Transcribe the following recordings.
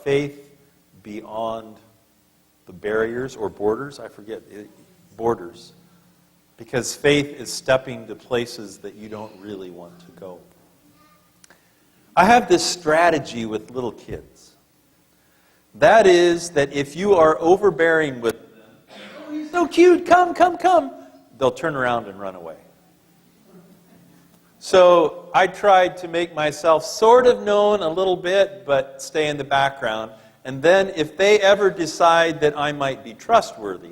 faith beyond the barriers or borders. I forget. Borders. Because faith is stepping to places that you don't really want to go. I have this strategy with little kids. That is that if you are overbearing with them, oh, you're so cute, come, come, come, they'll turn around and run away. So I tried to make myself sort of known a little bit, but stay in the background. And then if they ever decide that I might be trustworthy,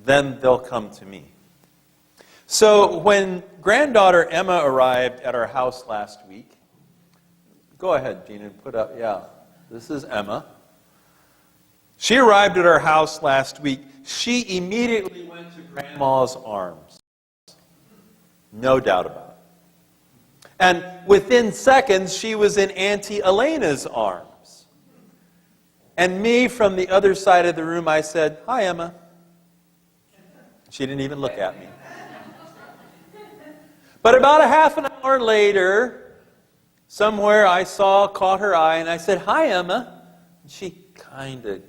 then they'll come to me. So when granddaughter Emma arrived at our house last week, go ahead, Gina, and put up, yeah, this is Emma. She arrived at our house last week. She immediately went to Grandma's arms. No doubt about it. And within seconds, she was in Auntie Elena's arms. And me, from the other side of the room, I said, "Hi, Emma." She didn't even look at me. But about a half an hour later, somewhere I caught her eye, and I said, "Hi, Emma." And she kind of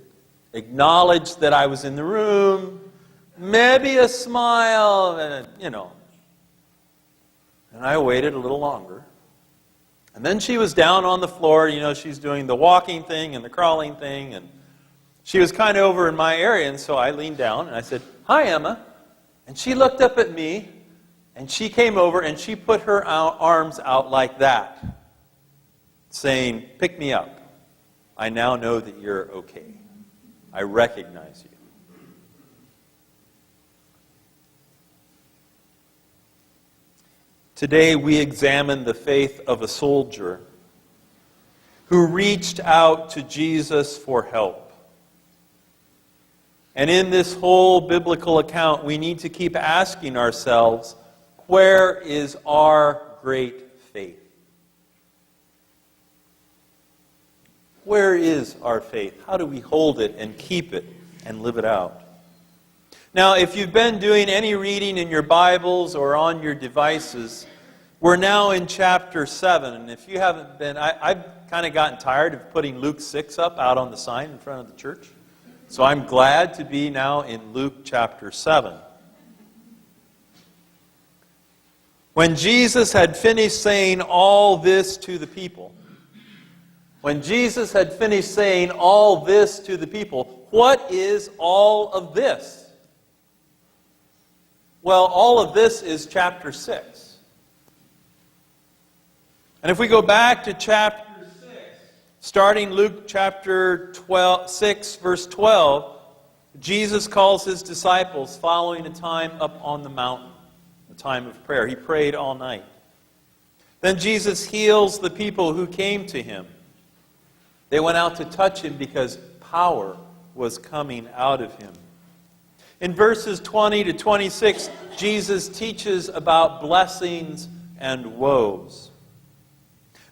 acknowledged that I was in the room, maybe a . And I waited a little longer. And then she was down on the floor, she's doing the walking thing and the crawling thing, and she was kind of over in my area, and so I leaned down and I said, "Hi, Emma." And she looked up at me, and she came over and she put her arms out like that, saying, "Pick me up. I now know that you're okay. I recognize you." Today we examine the faith of a soldier who reached out to Jesus for help. And in this whole biblical account, we need to keep asking ourselves, where is our great faith? Where is our faith? How do we hold it and keep it and live it out? Now, if you've been doing any reading in your Bibles or on your devices, we're now in chapter 7. And if you haven't been, I've kind of gotten tired of putting Luke 6 up out on the sign in front of the church. So I'm glad to be now in Luke chapter 7. When Jesus had finished saying all this to the people, what is all of this? Well, all of this is chapter 6. And if we go back to chapter 6, starting Luke chapter 6, verse 12, Jesus calls his disciples following a time up on the mountain, a time of prayer. He prayed all night. Then Jesus heals the people who came to him. They went out to touch him because power was coming out of him. In verses 20 to 26, Jesus teaches about blessings and woes.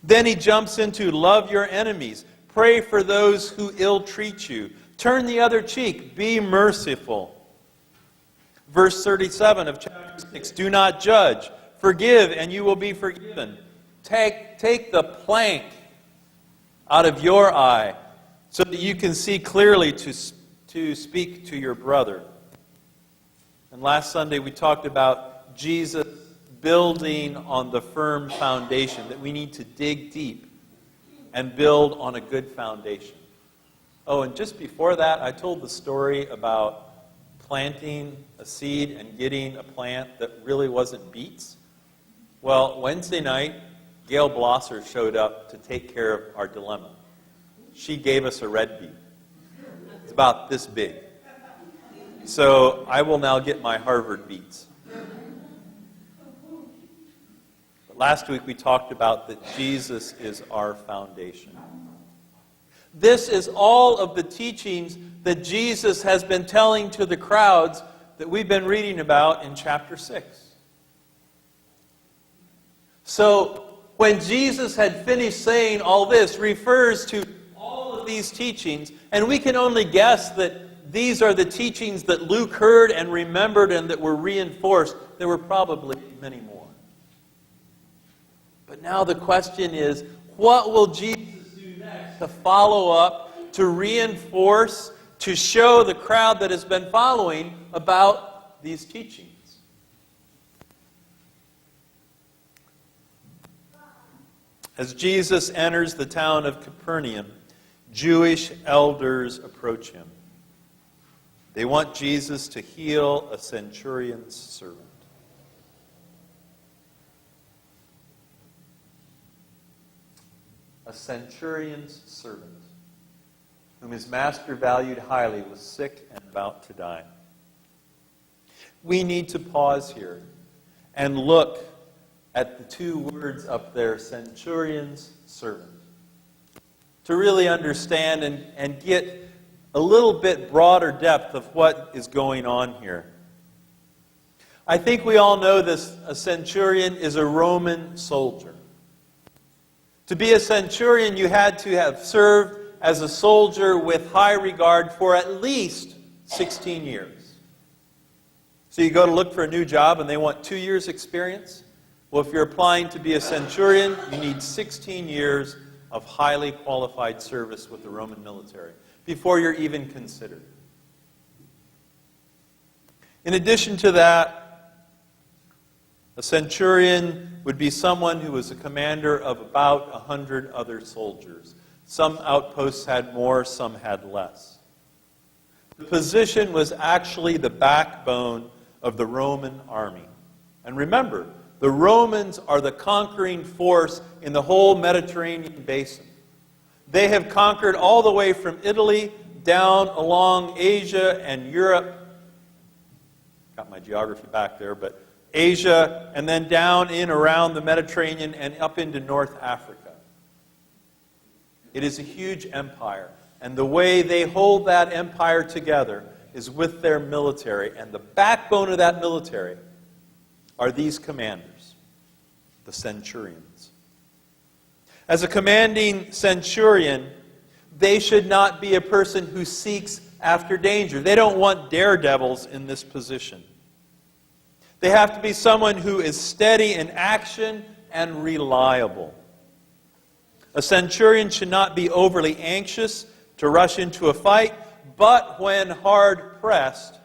Then he jumps into love your enemies, pray for those who ill-treat you, turn the other cheek, be merciful. Verse 37 of chapter 6, do not judge, forgive and you will be forgiven. Take the plank out of your eye so that you can see clearly to speak to your brother. And last Sunday we talked about Jesus building on the firm foundation, that we need to dig deep and build on a good foundation. Oh, and just before that, I told the story about planting a seed and getting a plant that really wasn't beets. Well, Wednesday night, Gail Blosser showed up to take care of our dilemma. She gave us a red beet. It's about this big. So I will now get my Harvard beets. But last week we talked about that Jesus is our foundation. This is all of the teachings that Jesus has been telling to the crowds that we've been reading about in chapter 6. So when Jesus had finished saying all this, refers to all of these teachings, and we can only guess that these are the teachings that Luke heard and remembered and that were reinforced. There were probably many more. But now the question is, what will Jesus do next? to follow up, to reinforce, to show the crowd that has been following about these teachings. As Jesus enters the town of Capernaum, Jewish elders approach him. They want Jesus to heal a centurion's servant. A centurion's servant, whom his master valued highly, was sick and about to die. We need to pause here and look at the two words up there, centurion's servant, to really understand and get a little bit broader depth of what is going on here. I think we all know this. A centurion is a Roman soldier. To be a centurion, you had to have served as a soldier with high regard for at least 16 years. So you go to look for a new job and they want 2 years' experience. Well, if you're applying to be a centurion, you need 16 years of highly qualified service with the Roman military before you're even considered. In addition to that, a centurion would be someone who was a commander of about 100 other soldiers. Some outposts had more, some had less. The position was actually the backbone of the Roman army. And remember, the Romans are the conquering force in the whole Mediterranean basin. They have conquered all the way from Italy down along Asia and Europe. Got my geography back there, but Asia, and then down in around the Mediterranean and up into North Africa. It is a huge empire, and the way they hold that empire together is with their military, and the backbone of that military are these commanders, the centurions. As a commanding centurion, they should not be a person who seeks after danger. They don't want daredevils in this position. They have to be someone who is steady in action and reliable. A centurion should not be overly anxious to rush into a fight, but when hard pressed,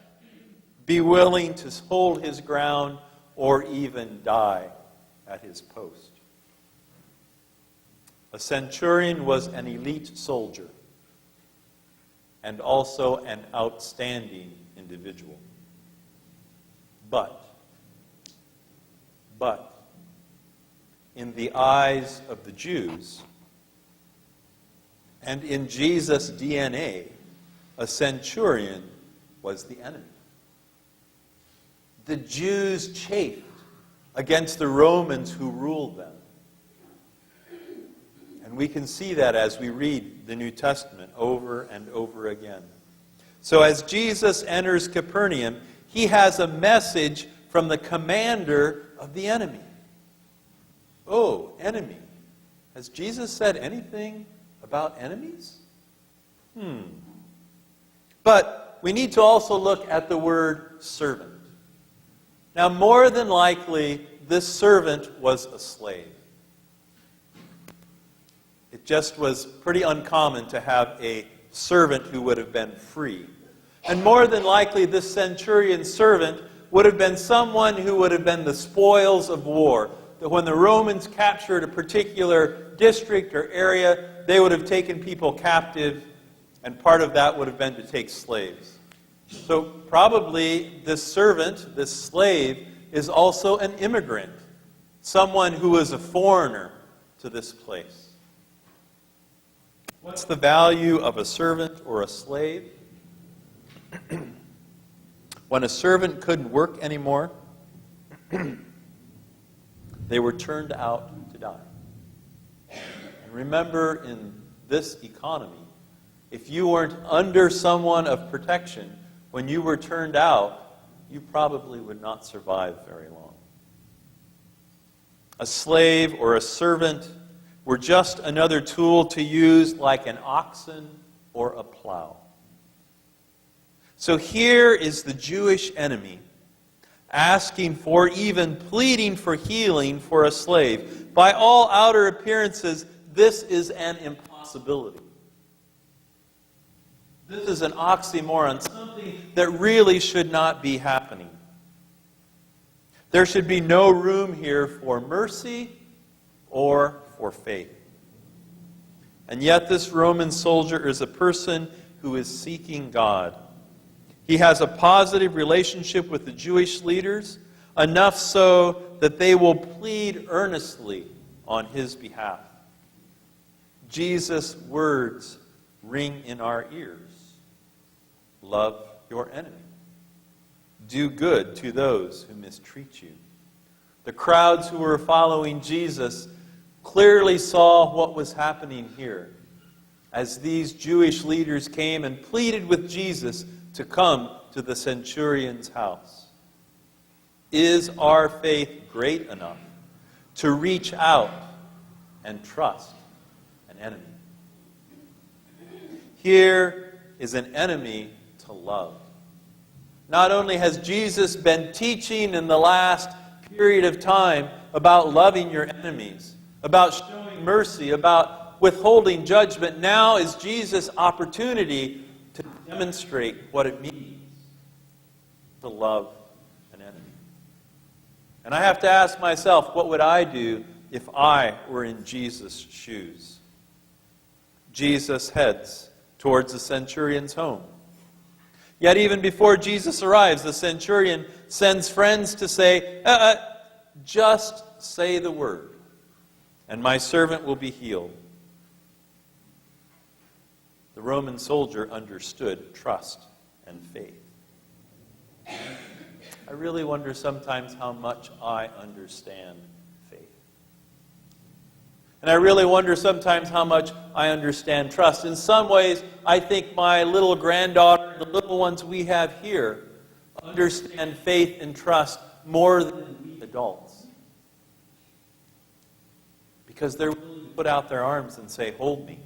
be willing to hold his ground or even die at his post. A centurion was an elite soldier and also an outstanding individual. But, in the eyes of the Jews, and in Jesus' DNA, a centurion was the enemy. The Jews chafed against the Romans who ruled them. And we can see that as we read the New Testament over and over again. So as Jesus enters Capernaum, he has a message from the commander of the enemy. Oh, enemy. Has Jesus said anything about enemies? But we need to also look at the word servant. Now, more than likely, this servant was a slave. It just was pretty uncommon to have a servant who would have been free. And more than likely, this centurion servant would have been someone who would have been the spoils of war. That when the Romans captured a particular district or area, they would have taken people captive, and part of that would have been to take slaves. So probably this servant, this slave, is also an immigrant, someone who is a foreigner to this place. What's the value of a servant or a slave? When a servant couldn't work anymore, they were turned out to die. And remember, in this economy, if you weren't under someone of protection, when you were turned out, you probably would not survive very long. A slave or a servant were just another tool to use like an oxen or a plow. So here is the Jewish enemy asking for, even pleading for healing for a slave. By all outer appearances, this is an impossibility. possibility. This is an oxymoron, something that really should not be happening. There should be no room here for mercy or for faith. And yet this Roman soldier is a person who is seeking God. He has a positive relationship with the Jewish leaders, enough so that they will plead earnestly on his behalf. Jesus' words ring in our ears. Love your enemy. Do good to those who mistreat you. The crowds who were following Jesus clearly saw what was happening here as these Jewish leaders came and pleaded with Jesus to come to the centurion's house. Is our faith great enough to reach out and trust an enemy? Here is an enemy to love. Not only has Jesus been teaching in the last period of time about loving your enemies, about showing mercy, about withholding judgment, now is Jesus' opportunity to demonstrate what it means to love an enemy. And I have to ask myself, what would I do if I were in Jesus' shoes? Jesus heads towards the centurion's home. Yet even before Jesus arrives, the centurion sends friends to say, just say the word, and my servant will be healed. The Roman soldier understood trust and faith. I really wonder sometimes how much I understand faith. And I really wonder sometimes how much I understand trust. In some ways, I think my little granddaughter, the little ones we have here, understand faith and trust more than we adults. Because they're willing to put out their arms and say, hold me,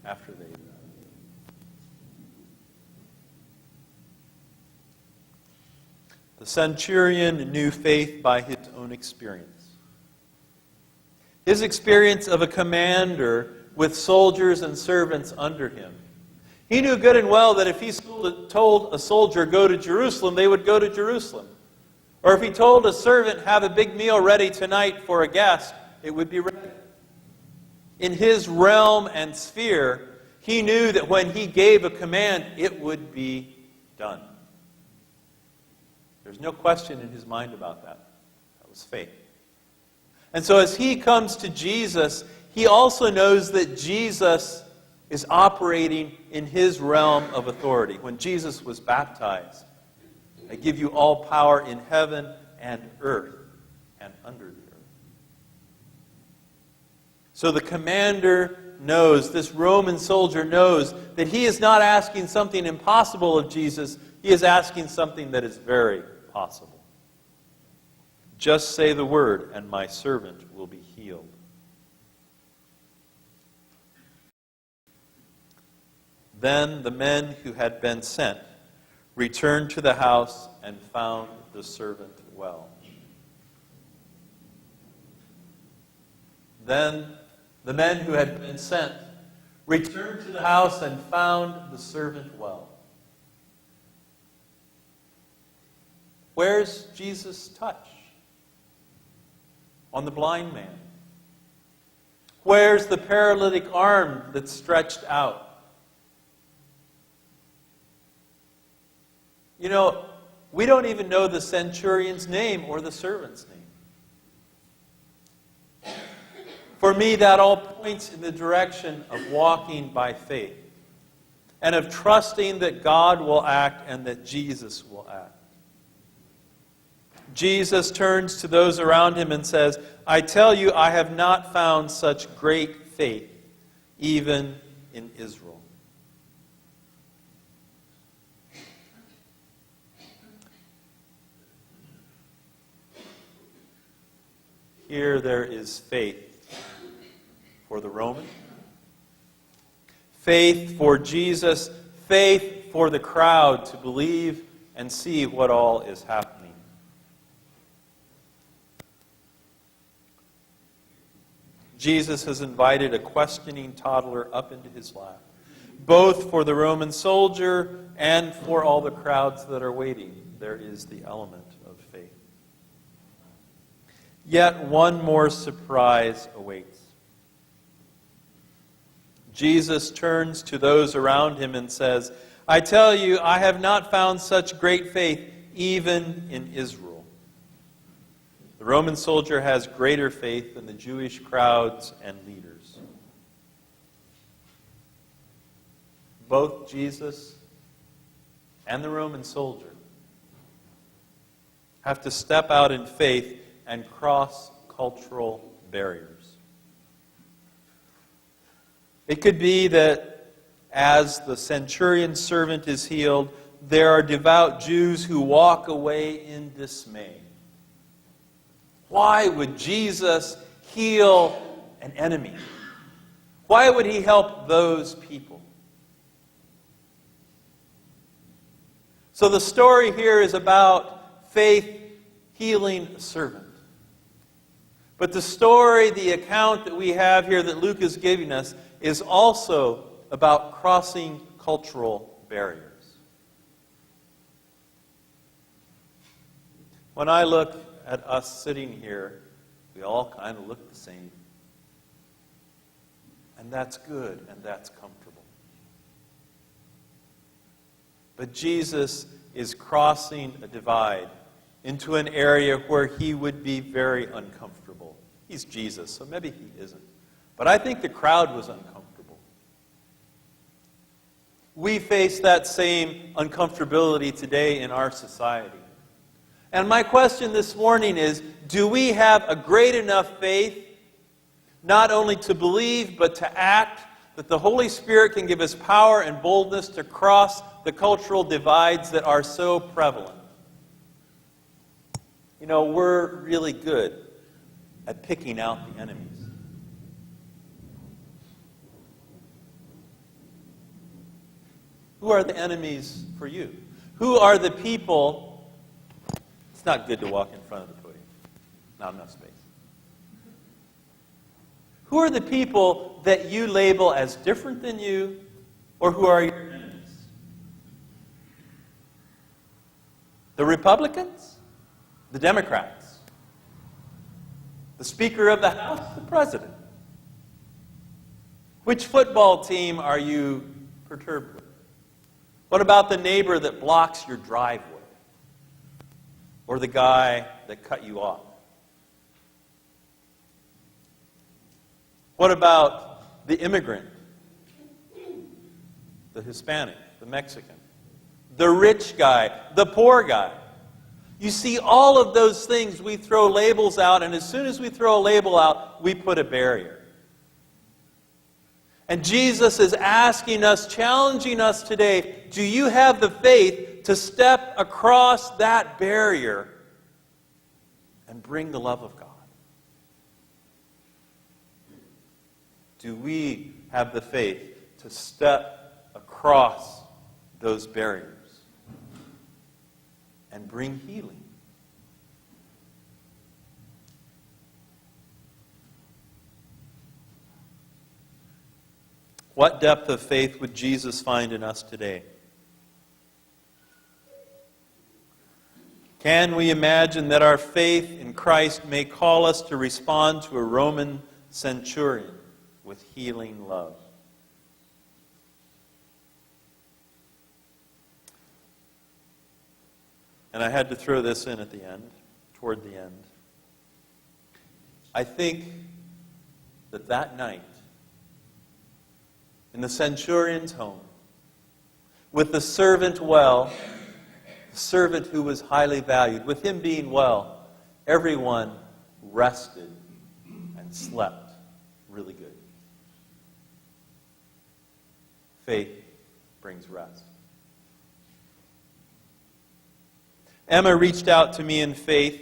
after they die. The centurion knew faith by his own experience. His experience of a commander with soldiers and servants under him. He knew good and well that if he told a soldier, go to Jerusalem, they would go to Jerusalem. Or if he told a servant, have a big meal ready tonight for a guest, it would be ready. In his realm and sphere, he knew that when he gave a command, it would be done. There's no question in his mind about that. That was faith. And so as he comes to Jesus, he also knows that Jesus is operating in his realm of authority. When Jesus was baptized, I give you all power in heaven and earth and under the earth. So the commander knows, this Roman soldier knows, that he is not asking something impossible of Jesus. He is asking something that is very possible. Just say the word, and my servant will be healed. Then the men who had been sent returned to the house and found the servant well. Then the men who had been sent returned to the house and found the servant well. Where's Jesus' touch? On the blind man. Where's the paralytic arm that's stretched out? You know, we don't even know the centurion's name or the servant's name. For me, that all points in the direction of walking by faith and of trusting that God will act and that Jesus will act. Jesus turns to those around him and says, I tell you, I have not found such great faith, even in Israel. Here there is faith for the Roman, faith for Jesus, faith for the crowd to believe and see what all is happening. Jesus has invited a questioning toddler up into his lap, both for the Roman soldier and for all the crowds that are waiting. There is the element of faith. Yet one more surprise awaits. Jesus turns to those around him and says, "I tell you, I have not found such great faith even in Israel." The Roman soldier has greater faith than the Jewish crowds and leaders. Both Jesus and the Roman soldier have to step out in faith and cross cultural barriers. It could be that as the centurion's servant is healed, there are devout Jews who walk away in dismay. Why would Jesus heal an enemy? Why would he help those people? So the story here is about faith healing a servant. But the story, the account that we have here that Luke is giving us, is also about crossing cultural barriers. When I look at us sitting here, we all kind of look the same. And that's good and that's comfortable. But Jesus is crossing a divide into an area where he would be very uncomfortable. He's Jesus, so maybe he isn't. But I think the crowd was uncomfortable. We face that same uncomfortability today in our society. And my question this morning is, do we have a great enough faith, not only to believe, but to act, that the Holy Spirit can give us power and boldness to cross the cultural divides that are so prevalent? You know, we're really good at picking out the enemies. Who are the enemies for you? Who are the people? It's not good to walk in front of the podium. Not enough space. Who are the people that you label as different than you, or who are your enemies? The Republicans? The Democrats? The Speaker of the House? The President? Which football team are you perturbed with? What about the neighbor that blocks your driveway? Or the guy that cut you off? What about the immigrant? The Hispanic, the Mexican, the rich guy, the poor guy? You see, all of those things, we throw labels out, and as soon as we throw a label out, we put a barrier. And Jesus is asking us, challenging us today, do you have the faith to step across that barrier and bring the love of God? Do we have the faith to step across those barriers and bring healing? What depth of faith would Jesus find in us today? Can we imagine that our faith in Christ may call us to respond to a Roman centurion with healing love? And I had to throw this in at the end, toward the end. I think that night, in the centurion's home, with the servant well, the servant who was highly valued, with him being well, everyone rested and slept really good. Faith brings rest. Emma reached out to me in faith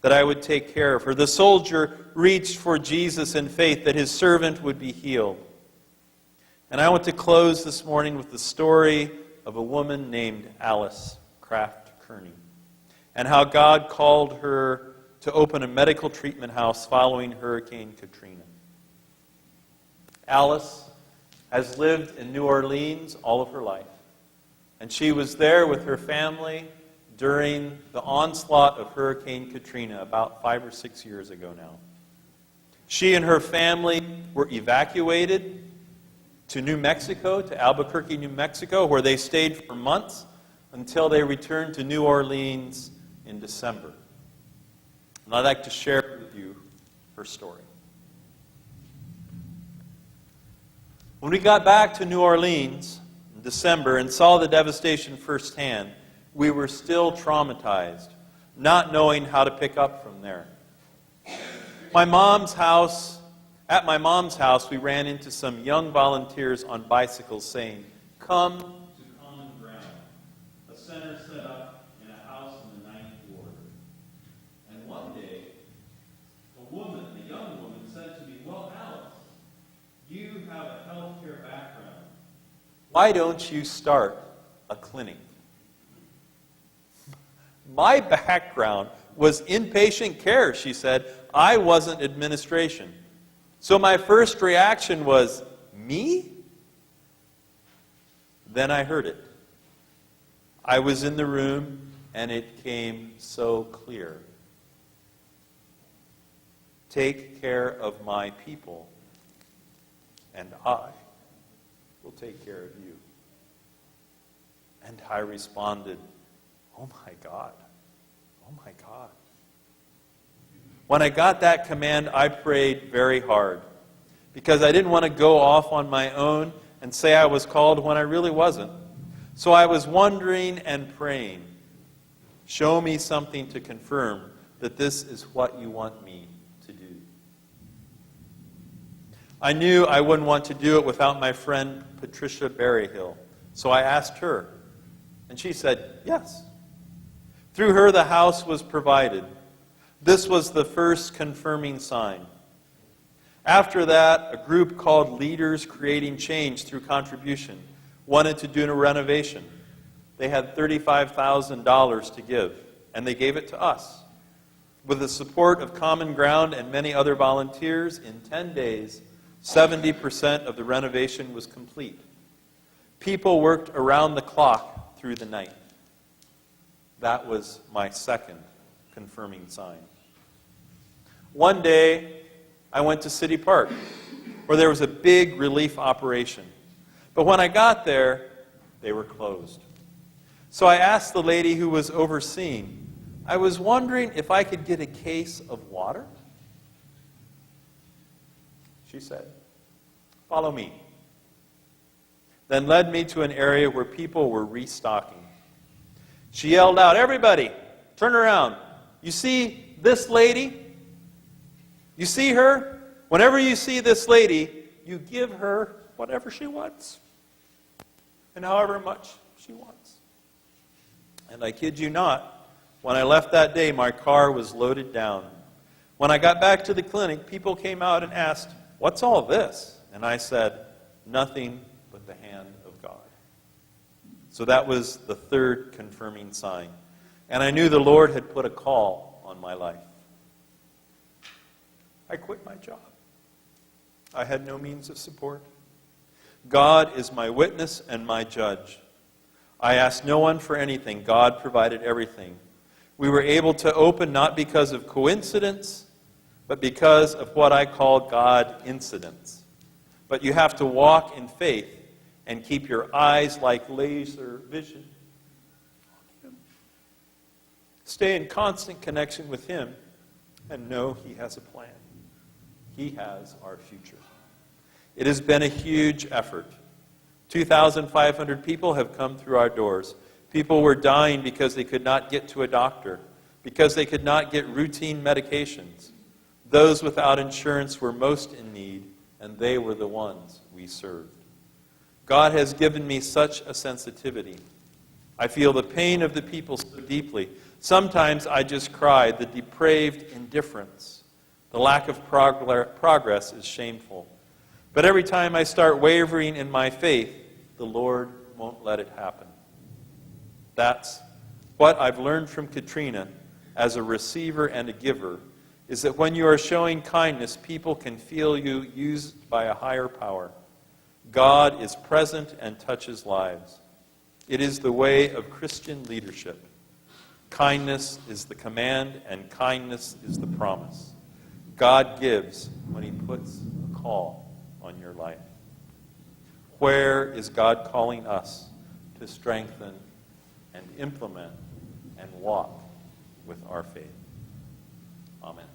that I would take care of her. The soldier reached for Jesus in faith that his servant would be healed. And I want to close this morning with the story of a woman named Alice Kraft Kearney, and how God called her to open a medical treatment house following Hurricane Katrina. Alice has lived in New Orleans all of her life. And she was there with her family during the onslaught of Hurricane Katrina about 5 or 6 years ago now. She and her family were evacuated to New Mexico, to Albuquerque, New Mexico, where they stayed for months until they returned to New Orleans in December. And I'd like to share with you her story. When we got back to New Orleans in December and saw the devastation firsthand, we were still traumatized, not knowing how to pick up from there. At my mom's house, we ran into some young volunteers on bicycles saying, "Come to common ground, a center set up in a house in the 9th Ward." And one day, a young woman said to me, "Well, Alice, you have a healthcare background. Why don't you start a clinic?" My background was inpatient care, she said. I wasn't administration. So my first reaction was, me? Then I heard it. I was in the room, and it came so clear. Take care of my people, and I will take care of you. And I responded, "Oh my God. Oh my God." When I got that command, I prayed very hard because I didn't want to go off on my own and say I was called when I really wasn't. So I was wondering and praying, "Show me something to confirm that this is what you want me to do." I knew I wouldn't want to do it without my friend Patricia Berryhill, so I asked her, and she said yes. Through her, the house was provided. This was the first confirming sign. After that, a group called Leaders Creating Change Through Contribution wanted to do a renovation. They had $35,000 to give, and they gave it to us. With the support of Common Ground and many other volunteers, in 10 days, 70% of the renovation was complete. People worked around the clock through the night. That was my second confirming sign. One day, I went to City Park, where there was a big relief operation. But when I got there, they were closed. So I asked the lady who was overseeing, I was wondering if I could get a case of water. She said, "Follow me." Then led me to an area where people were restocking. She yelled out, "Everybody, turn around. You see this lady? You see her? Whenever you see this lady, you give her whatever she wants and however much she wants." And I kid you not, when I left that day, my car was loaded down. When I got back to the clinic, people came out and asked, "What's all this?" And I said, "Nothing but the hand of God." So that was the third confirming sign. And I knew the Lord had put a call on my life. I quit my job. I had no means of support. God is my witness and my judge. I asked no one for anything. God provided everything. We were able to open not because of coincidence, but because of what I call God incidents. But you have to walk in faith and keep your eyes like laser vision on Him. Stay in constant connection with Him and know He has a plan. He has our future. It has been a huge effort. 2,500 people have come through our doors. People were dying because they could not get to a doctor, because they could not get routine medications. Those without insurance were most in need, and they were the ones we served. God has given me such a sensitivity. I feel the pain of the people so deeply. Sometimes I just cry. The depraved indifference, the lack of progress is shameful. But every time I start wavering in my faith, the Lord won't let it happen. That's what I've learned from Katrina as a receiver and a giver, is that when you are showing kindness, people can feel you used by a higher power. God is present and touches lives. It is the way of Christian leadership. Kindness is the command, and kindness is the promise. God gives when he puts a call on your life. Where is God calling us to strengthen and implement and walk with our faith? Amen.